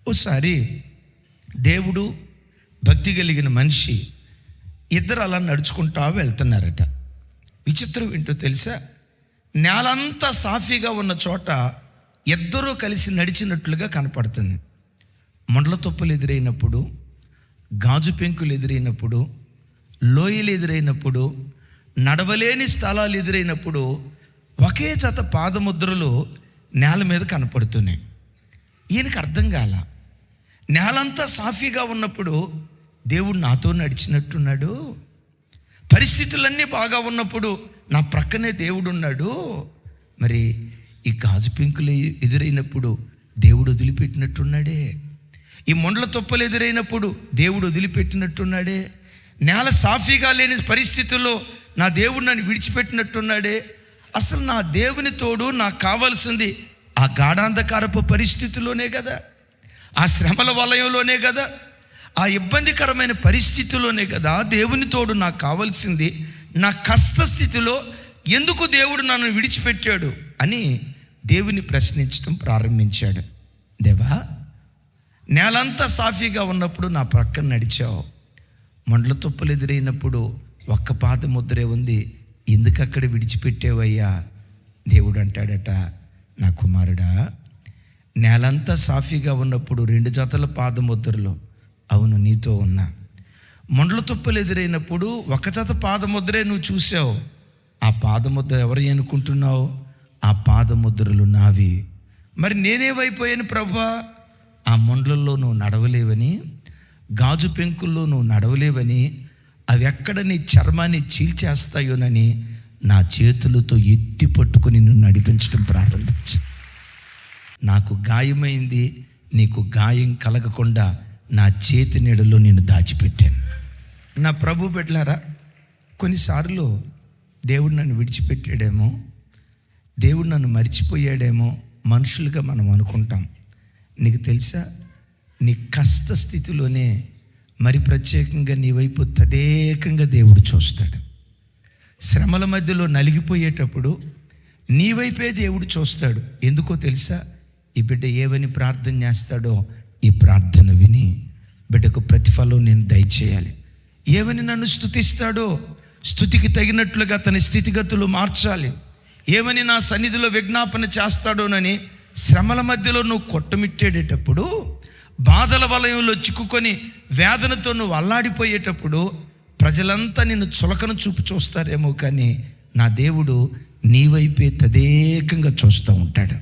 ఓసారి దేవుడు, భక్తి కలిగిన మనిషి ఇద్దరు అలా నడుచుకుంటా వెళ్తున్నారట. విచిత్రం ఏంటో తెలుసా? నేలంతా సాఫీగా ఉన్న చోట ఇద్దరూ కలిసి నడిచినట్లుగా కనపడుతుంది. మొండ్ల తుప్పలు ఎదురైనప్పుడు, గాజు పెంకులు ఎదురైనప్పుడు, లోయలు ఎదురైనప్పుడు, నడవలేని స్థలాలు ఎదురైనప్పుడు ఒకే జత పాదముద్రలు నేల మీద కనపడుతున్నాయి. ఈయనకు అర్థం కాల. నేలంతా సాఫీగా ఉన్నప్పుడు దేవుడు నాతో నడిచినట్టున్నాడు, పరిస్థితులన్నీ బాగా ఉన్నప్పుడు నా ప్రక్కనే దేవుడు ఉన్నాడు, మరి ఈ గాజు పెంకులు ఎదురైనప్పుడు దేవుడు వదిలిపెట్టినట్టున్నాడే, ఈ మొండ్ల తుప్పలు ఎదురైనప్పుడు దేవుడు వదిలిపెట్టినట్టున్నాడే, నేల సాఫీగా లేని పరిస్థితుల్లో నా దేవుడు నన్ను విడిచిపెట్టినట్టున్నాడే. అసలు నా దేవుని తోడు నాకు కావాల్సింది ఆ గాఢాంధకారపు పరిస్థితుల్లోనే కదా, ఆ శ్రమల వలయంలోనే కదా, ఆ ఇబ్బందికరమైన పరిస్థితుల్లోనే కదా దేవుని తోడు నాకు కావాల్సింది. నా కష్ట స్థితిలో ఎందుకు దేవుడు నన్ను విడిచిపెట్టాడు అని దేవుని ప్రశ్నించడం ప్రారంభించాడు. దేవా, నేలంతా సాఫీగా ఉన్నప్పుడు నా ప్రక్కన నడిచావు, మొండ్ల తుప్పలు ఎదురైనప్పుడు ఒక్క పాద ముద్రే ఉంది, ఎందుకు అక్కడ విడిచిపెట్టేవయ్యా? దేవుడు అంటాడట, నా కుమారుడా, నేలంతా సాఫీగా ఉన్నప్పుడు 2 జతల పాదముద్రలు అవును నీతో ఉన్నా, మొండ్ల తుప్పలు ఎదురైనప్పుడు 1 జత పాదముద్రే నువ్వు చూసావు. ఆ పాదముద్ర ఎవరు అనుకుంటున్నావు? ఆ పాదముద్రలు నావి. మరి నేనేమైపోయాను ప్రభువా? ఆ మొండ్లలో నువ్వు నడవలేవని, గాజు పెంకుల్లో నువ్వు నడవలేవని, అవి ఎక్కడ నీ చర్మాన్ని చీల్చేస్తాయోనని నా చేతులతో ఎత్తి పట్టుకుని నిన్ను నడిపించడం ప్రారంభించు. నాకు గాయమైంది, నీకు గాయం కలగకుండా నా చేతి నీడలో నేను దాచిపెట్టాను. నా ప్రభు బిడ్డలారా, కొన్నిసార్లు దేవుడు నన్ను విడిచిపెట్టాడేమో, దేవుడు నన్ను మర్చిపోయాడేమో మనుషులుగా మనం అనుకుంటాం. నీకు తెలుసా, నీ కష్ట స్థితిలోనే మరి ప్రత్యేకంగా నీ వైపు తదేకంగా దేవుడు చూస్తాడు. శ్రమల మధ్యలో నలిగిపోయేటప్పుడు నీ వైపే దేవుడు చూస్తాడు. ఎందుకో తెలుసా? ఈ బిడ్డ ఏవని ప్రార్థన చేస్తాడో ఈ ప్రార్థన విని బిడ్డకు ప్రతిఫలం నేను దయచేయాలి. ఏవని నన్ను స్తుతిస్తాడో స్తుతికి తగినట్లుగా తన స్థితిగతులు మార్చాలి. ఏమని నా సన్నిధిలో విజ్ఞాపన చేస్తాడోనని శ్రమల మధ్యలో నువ్వు కొట్టమిట్టేటప్పుడు, బాధల వలయంలో చిక్కుకొని వేదనతో నువ్వు అల్లాడిపోయేటప్పుడు ప్రజలంతా నిన్ను చులకన చూపు చూస్తారేమో, కానీ నా దేవుడు నీ వైపే తదేకంగా చూస్తూ ఉంటాడు.